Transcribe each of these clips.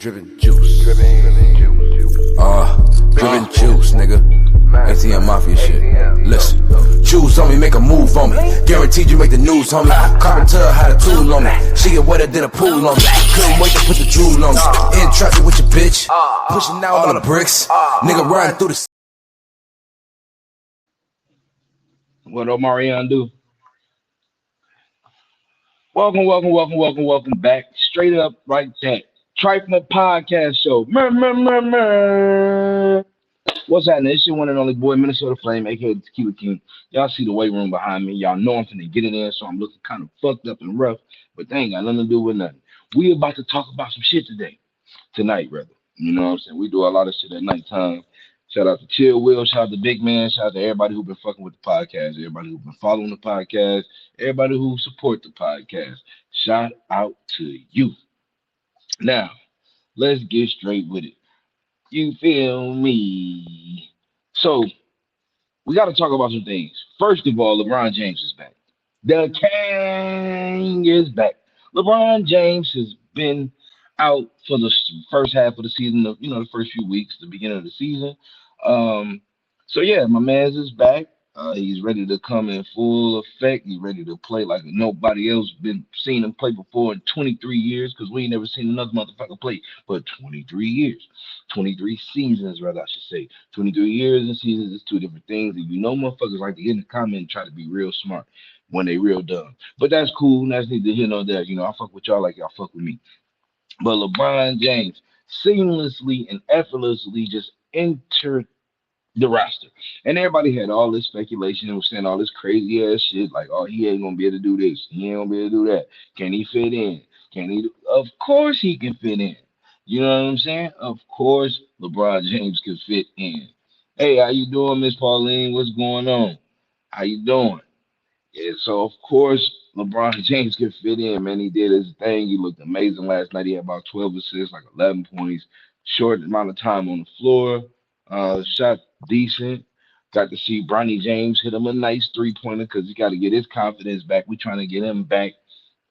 Drippin' juice. Drippin' juice, nigga. ATM Mafia shit. Listen, juice on me, make a move on me. Guaranteed you make the news, homie. Carpenter had a tool on me. She get wetter than a pool on me. Couldn't wait to put the jewel on me. In traffic with your bitch. Pushing out all the bricks. Nigga riding through the. What up, Marianne do? Welcome back. Straight up right back. Tri-flinnnn podcast show. What's happening? It's your one and only boy, Minnesota Flame, aka the Tequila King. Y'all see the weight room behind me. Y'all know I'm finna get in there, so I'm looking kind of fucked up and rough, but they ain't got nothing to do with nothing. We about to talk about some shit today. Tonight, rather. You know what I'm saying? We do a lot of shit at nighttime. Shout out to Chill Will, shout out to Big Man, shout out to everybody who been fucking with the podcast, everybody who been following the podcast, everybody who support the podcast. Shout out to you. Now, let's get straight with it. You feel me? So, we got to talk about some things. First of all, LeBron James is back. The King is back. LeBron James has been out for the first half of the season, the first few weeks, the beginning of the season. Um, so yeah, my man's is back. He's ready to come in full effect. He's ready to play like nobody else been seen him play before in 23 years, because we ain't never seen another motherfucker play but 23 years. 23 seasons, rather, I should say. 23 years and seasons is two different things. And motherfuckers like to get in the comment and try to be real smart when they real dumb. But that's cool. That's neither here nor there. I fuck with y'all like y'all fuck with me. But LeBron James seamlessly and effortlessly just entered the roster. And everybody had all this speculation and was saying all this crazy ass shit like, oh, he ain't gonna be able to do this. He ain't gonna be able to do that. Can he fit in? Can he? Of course he can fit in. You know what I'm saying? Of course LeBron James can fit in. Hey, how you doing, Miss Pauline? What's going on? How you doing? Yeah, so of course LeBron James could fit in, man. He did his thing. He looked amazing last night. He had about 12 assists, like 11 points, short amount of time on the floor. Shot decent. Got to see Bronny James hit him a nice 3-pointer because he got to get his confidence back. We trying to get him back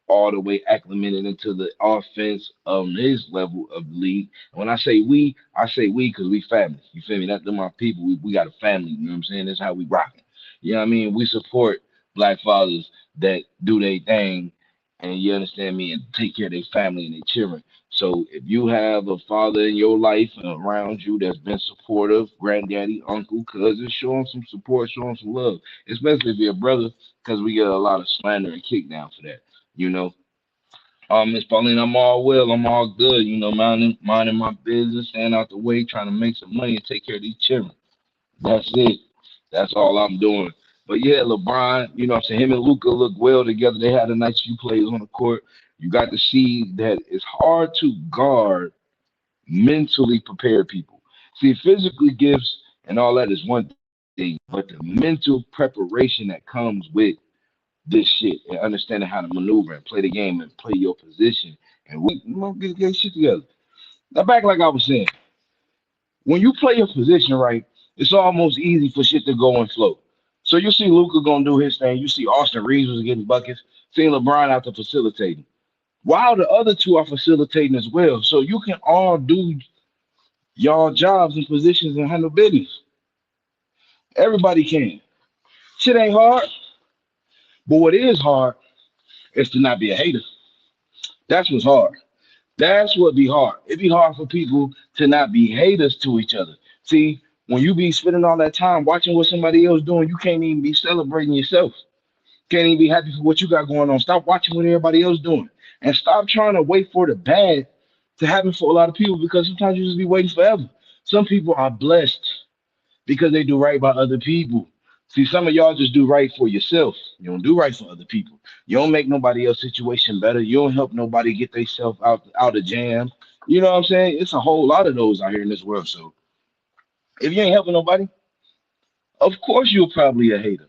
all the way acclimated into the offense of his level of the league. And when I say we because we family. You feel me? That's my people. We got a family. You know what I'm saying? That's how we rocking. You know what I mean? We support black fathers that do their thing, and you understand me, and take care of their family and their children. So if you have a father in your life and around you that's been supportive, granddaddy, uncle, cousin, show him some support, show him some love, especially if you're a brother, because we get a lot of slander and kickdown for that. You know, Miss Pauline, I'm all well, I'm all good. Minding my business, staying out the way, trying to make some money and take care of these children. That's it. That's all I'm doing. But yeah, LeBron, what I'm saying, him and Luca look well together. They had a nice few plays on the court. You got to see that it's hard to guard mentally prepared people. See, physically gifts and all that is one thing, but the mental preparation that comes with this shit and understanding how to maneuver and play the game and play your position and get shit together. Now, back like I was saying, when you play your position right, it's almost easy for shit to go and flow. So you see Luca gonna do his thing. You see Austin Reeves was getting buckets. Seeing LeBron out there facilitating, while the other two are facilitating as well. So you can all do y'all jobs and positions and handle business. Everybody can. Shit ain't hard, but what is hard is to not be a hater. That's what's hard. That's what be hard. It be hard for people to not be haters to each other. See, when you be spending all that time watching what somebody else doing, you can't even be celebrating yourself. Can't even be happy for what you got going on. Stop watching what everybody else doing. And stop trying to wait for the bad to happen for a lot of people, because sometimes you just be waiting forever. Some people are blessed because they do right by other people. See, some of y'all just do right for yourself. You don't do right for other people. You don't make nobody else's situation better. You don't help nobody get themselves out of jam. You know what I'm saying? It's a whole lot of those out here in this world. So if you ain't helping nobody, of course you're probably a hater.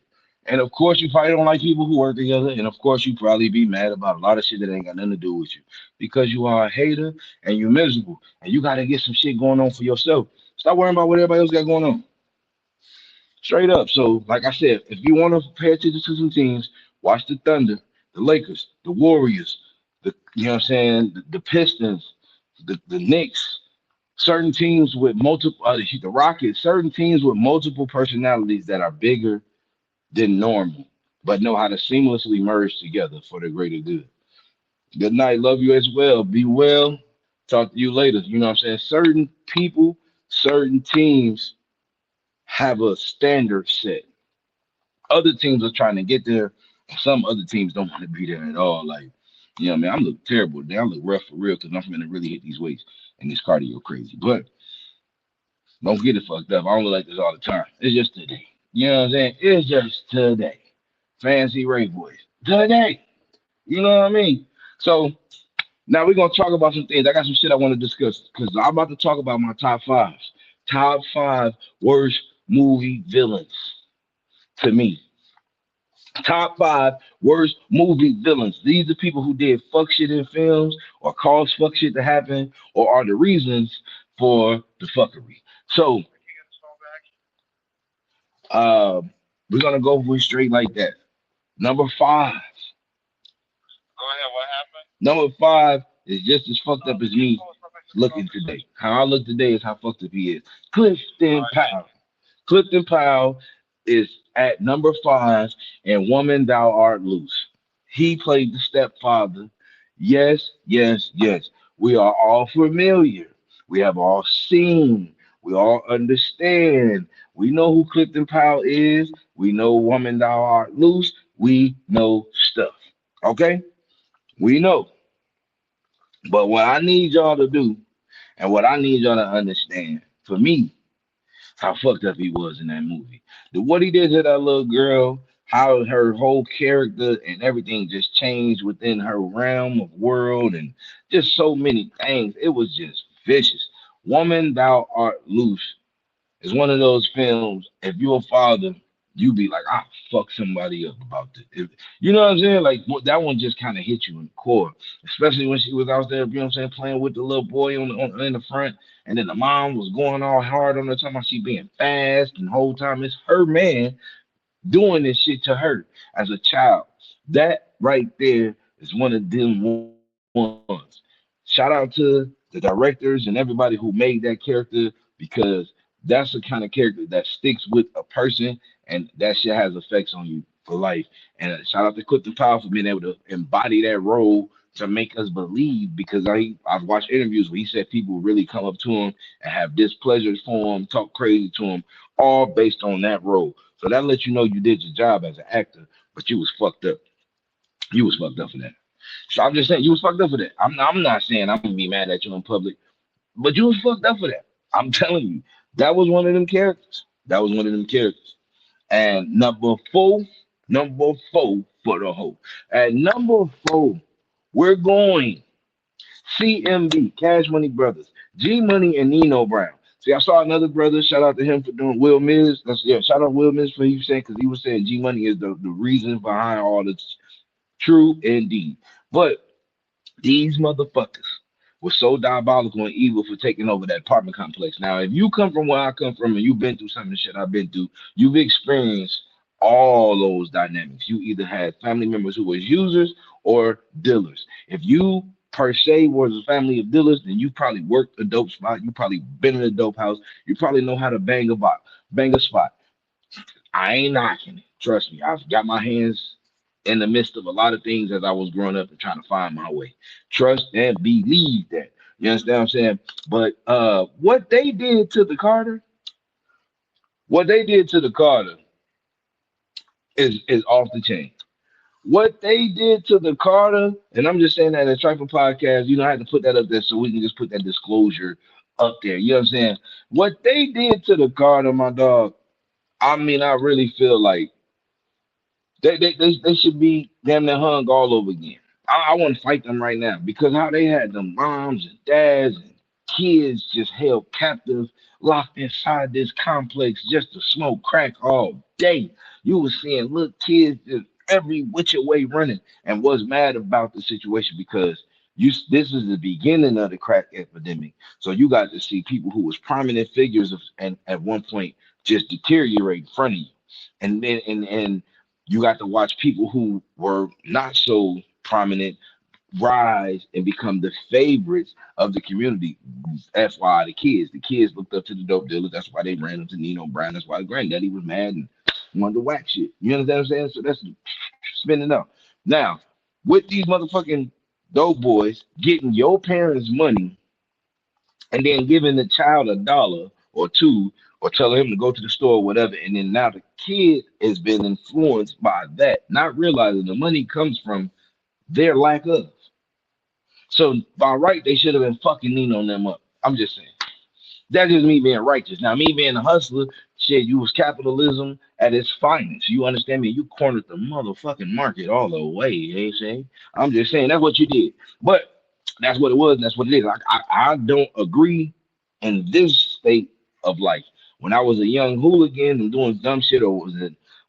And of course you probably don't like people who work together. And of course you probably be mad about a lot of shit that ain't got nothing to do with you. Because you are a hater and you're miserable. And you gotta get some shit going on for yourself. Stop worrying about what everybody else got going on. Straight up. So, like I said, if you want to pay attention to some teams, watch the Thunder, the Lakers, the Warriors, the you know what I'm saying, the Pistons. the Knicks, certain teams with multiple, the Rockets, certain teams with multiple personalities that are bigger than normal, but know how to seamlessly merge together for the greater good. Good night. Love you as well. Be well. Talk to you later. You know what I'm saying? Certain people, certain teams have a standard set. Other teams are trying to get there. Some other teams don't want to be there at all. Like, you know what I mean? I'm looking terrible today. I look rough for real because I'm going to really hit these weights and this cardio crazy. But don't get it fucked up. I don't look like this all the time. It's just today. You know what I'm saying? It's just today. Fancy Ray voice. Today. You know what I mean? So now we're gonna talk about some things. I got some shit I want to discuss because I'm about to talk about my top fives. Top five worst movie villains to me. Top five worst movie villains. These are people who did fuck shit in films or caused fuck shit to happen or are the reasons for the fuckery. So uh, we're gonna go with straight like that. Number five. Number five is just as fucked up as me looking today. How I look today is how fucked up he is. Clifton Powell. Clifton Powell is at number five, and Woman Thou Art Loose. He played the stepfather. Yes, yes, yes. We are all familiar. We have all seen. We all understand. We know who Clifton Powell is. We know Woman Thou Art Loose. We know stuff. Okay? We know. But what I need y'all to do, and what I need y'all to understand, for me, how fucked up he was in that movie. What he did to that little girl, how her whole character and everything just changed within her realm of world, and just so many things. It was just vicious. Woman, Thou Art Loose it's one of those films. If you're a father, you be like, I fuck somebody up about this. You know what I'm saying? Like that one just kind of hit you in the core, especially when she was out there. You know what I'm saying, playing with the little boy in the front, and then the mom was going all hard on her, talking about she being fast, and the whole time it's her man doing this shit to her as a child. That right there is one of them ones. Shout out to the directors and everybody who made that character because that's the kind of character that sticks with a person and that shit has effects on you for life. And shout out to Clifton Powell for being able to embody that role to make us believe because I've watched interviews where he said people really come up to him and have displeasure for him, talk crazy to him, all based on that role. So that lets you know you did your job as an actor, but you was fucked up. You was fucked up for that. So I'm just saying you was fucked up for that. I'm not saying I'm gonna be mad at you in public, but you was fucked up for that. I'm telling you, that was one of them characters. That was one of them characters. And number four for the hoe. At number four, we're going CMB, Cash Money Brothers, G Money and Nino Brown. See, I saw another brother. Shout out to him for doing Will Miz. That's yeah. Shout out Will Miz for you saying because he was saying G Money is the reason behind all this. True indeed. But these motherfuckers were so diabolical and evil for taking over that apartment complex. Now, if you come from where I come from and you've been through some of the shit I've been through, you've experienced all those dynamics. You either had family members who was users or dealers. If you per se was a family of dealers, then you probably worked a dope spot. You probably been in a dope house. You probably know how to bang a spot. I ain't knocking it. Trust me, I've got my hands in the midst of a lot of things as I was growing up and trying to find my way. Trust and believe that. You understand what I'm saying? But what they did to the Carter, what they did to the Carter is off the chain. What they did to the Carter, and I'm just saying that in a trifling podcast, you know, I had to put that up there so we can just put that disclosure up there. You know what I'm saying? What they did to the Carter, my dog, I mean, I really feel like they should be damn near hung all over again. I want to fight them right now because how they had them moms and dads and kids just held captive, locked inside this complex just to smoke crack all day. You was seeing little kids just every which way running and was mad about the situation because this is the beginning of the crack epidemic. So you got to see people who was prominent figures and at one point just deteriorate in front of you. And then and you got to watch people who were not so prominent rise and become the favorites of the community. That's why the kids looked up to the dope dealers. That's why they ran into Nino Brown. That's why granddaddy was mad and wanted to whack shit. You understand what I'm saying? So that's spinning up. Now, with these motherfucking dope boys getting your parents' money and then giving the child a dollar or two or telling him to go to the store or whatever, and then now the kid has been influenced by that, not realizing the money comes from their lack of. So by right, they should have been fucking Nino on them up. I'm just saying. That's just me being righteous. Now, me being a hustler, shit, you was capitalism at its finest. You understand me? You cornered the motherfucking market all the way. You ain't saying? I'm just saying that's what you did. But that's what it was. And that's what it is. I don't agree in this state of life. When I was a young hooligan and doing dumb shit or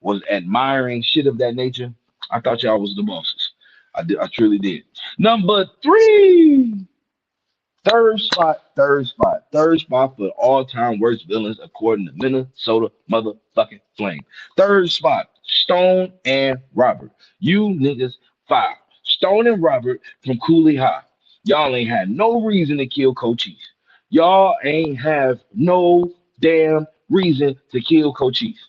was admiring shit of that nature, I thought y'all was the bosses. I truly did. Number three. Third spot for all-time worst villains according to Minnesota motherfucking Flame. Third spot, Stone and Robert. You niggas five. Stone and Robert from Cooley High. Y'all ain't had no reason to kill Cochise. Y'all ain't have no damn reason to kill Cochise.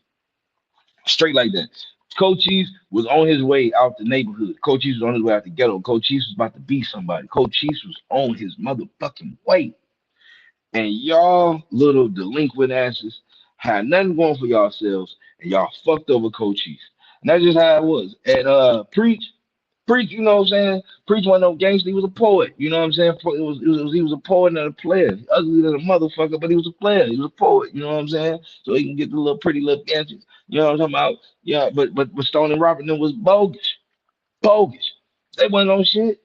Straight like that. Cochise was on his way out the neighborhood. Cochise was on his way out the ghetto. Cochise was about to be somebody. Cochise was on his motherfucking way. And y'all little delinquent asses had nothing going for yourselves, and y'all fucked over Cochise. And that's just how it was. And Preach, you know what I'm saying? Preach wasn't no gangster, he was a poet. You know what I'm saying? He was a poet and a player. Ugly than a motherfucker, but he was a player. He was a poet, you know what I'm saying? So he can get the little pretty little gadgets. You know what I'm talking about? Yeah, but Stone and Robert them was bogus. Bogus. They wasn't on shit.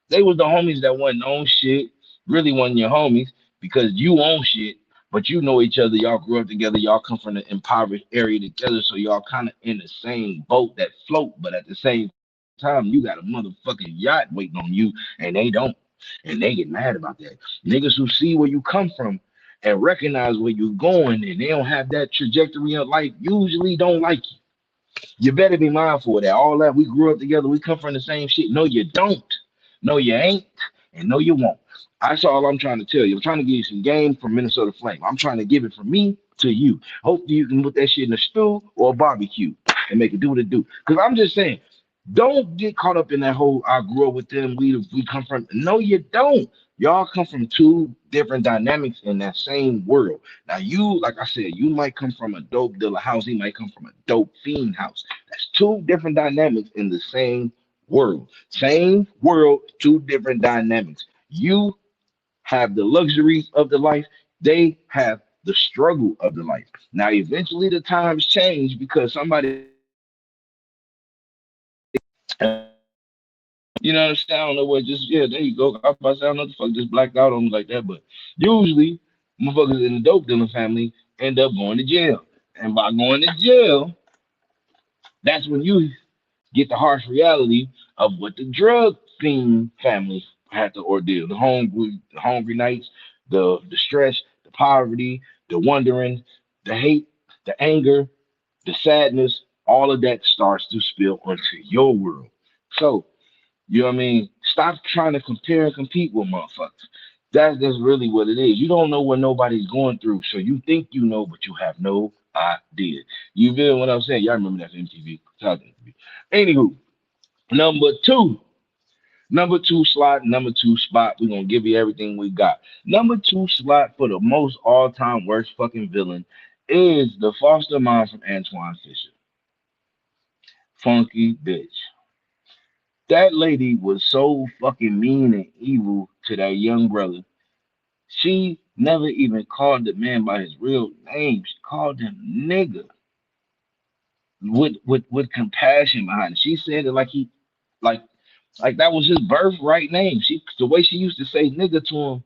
They was the homies that wasn't on shit. Really wasn't your homies because you own shit, but you know each other. Y'all grew up together. Y'all come from an impoverished area together, so y'all kind of in the same boat that float. But at the same time, you got a motherfucking yacht waiting on you, and they don't, and they get mad about that. Niggas who see where you come from and recognize where you're going, and they don't have that trajectory of life, usually don't like you. You better be mindful of that. All that we grew up together, we come from the same shit. No, you don't. No, you ain't. And no, you won't. That's all I'm trying to tell you. I'm trying to give you some game from Minnesota Flame. I'm trying to give it from me to you. Hopefully you can put that shit in a stew or a barbecue and make it do what it do. Because I'm just saying, don't get caught up in that whole I grew up with them, we come from. No, you don't. Y'all come from two different dynamics in that same world. Now you, like I said, you might come from a dope dealer house, he might come from a dope fiend house. That's two different dynamics in the same world. Same world, two different dynamics. You have the luxuries of the life, they have the struggle of the life. Now eventually the times change because somebody, you know what I'm saying? I don't know what, just yeah, there you go. I was about to say, I don't know the fuck just blacked out on me like that, but usually motherfuckers in the dope dealing family end up going to jail. And by going to jail, that's when you get the harsh reality of what the drug fiend family had to ordeal. The hungry nights, the stress, the poverty, the wondering, the hate, the anger, the sadness, all of that starts to spill onto your world. So you know what I mean? Stop trying to compare and compete with motherfuckers. That's really what it is. You don't know what nobody's going through, so you think you know, but you have no idea. You feel what I'm saying? Y'all remember that from MTV? Shout out to MTV. Anywho, number two, number two spot. We're gonna give you everything we got. Number two slot for the most all-time worst fucking villain is the foster mom from Antoine Fisher. Funky bitch. That lady was so fucking mean and evil to that young brother. She never even called the man by his real name. She called him nigga with compassion behind it. She said it like he like like that was his birthright name. She the way she used to say nigga to him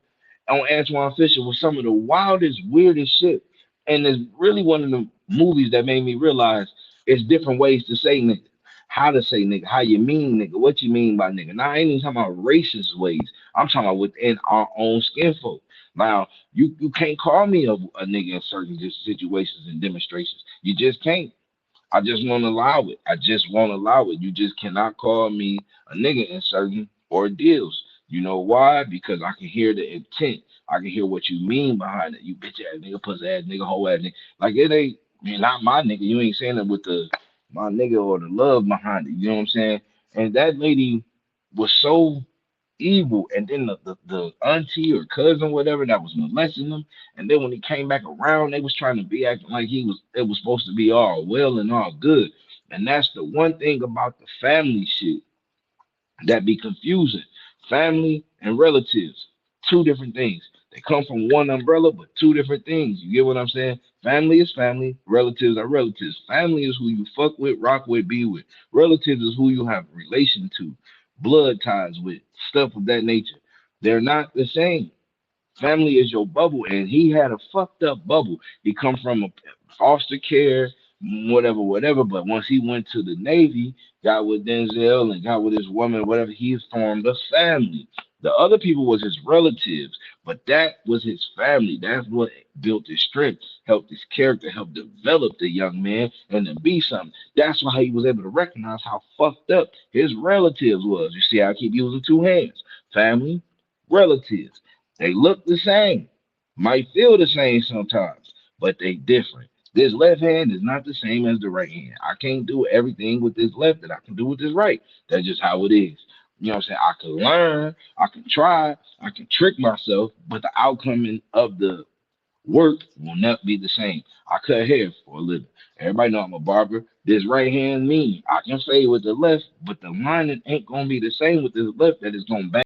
on Antoine Fisher was some of the wildest, weirdest shit. And it's really one of the movies that made me realize it's different ways to say nigga. How to say nigga, how you mean nigga, what you mean by nigga. Now I ain't even talking about racist ways. I'm talking about within our own skin folk. Now you can't call me a nigga in certain situations and demonstrations. You just can't. I just won't allow it. I just won't allow it. You just cannot call me a nigga in certain ordeals. You know why? Because I can hear the intent. I can hear what you mean behind it. You bitch ass nigga, pussy ass nigga, hoe ass nigga. Like it ain't, you're not my nigga. You ain't saying it with the my nigga or the love behind it. You know what I'm saying? And that lady was so evil. And then the auntie or cousin, whatever, that was molesting him. And then when he came back around, they was trying to be acting like it was supposed to be all well and all good. And that's the one thing about the family shit that be confusing. Family and relatives, two different things. They come from one umbrella, but two different things. You get what I'm saying? Family is family, relatives are relatives. Family is who you fuck with, rock with, be with. Relatives is who you have relation to, blood ties with, stuff of that nature. They're not the same. Family is your bubble, and he had a fucked up bubble. He come from a foster care, whatever, whatever. But once he went to the Navy, got with Denzel and got with his woman, whatever, he formed a family. The other people was his relatives, but that was his family. That's what built his strength, helped his character, helped develop the young man and to be something. That's why he was able to recognize how fucked up his relatives was. You see, I keep using two hands: family, relatives. They look the same, might feel the same sometimes, but they different. This left hand is not the same as the right hand. I can't do everything with this left that I can do with this right. That's just how it is. You know what I'm saying? I can learn, I can try, I can trick myself, but the outcome of the work will not be the same. I cut hair for a living. Everybody know I'm a barber. This right hand me. I can fade with the left, but the lining ain't gonna be the same with this left that is gonna bang.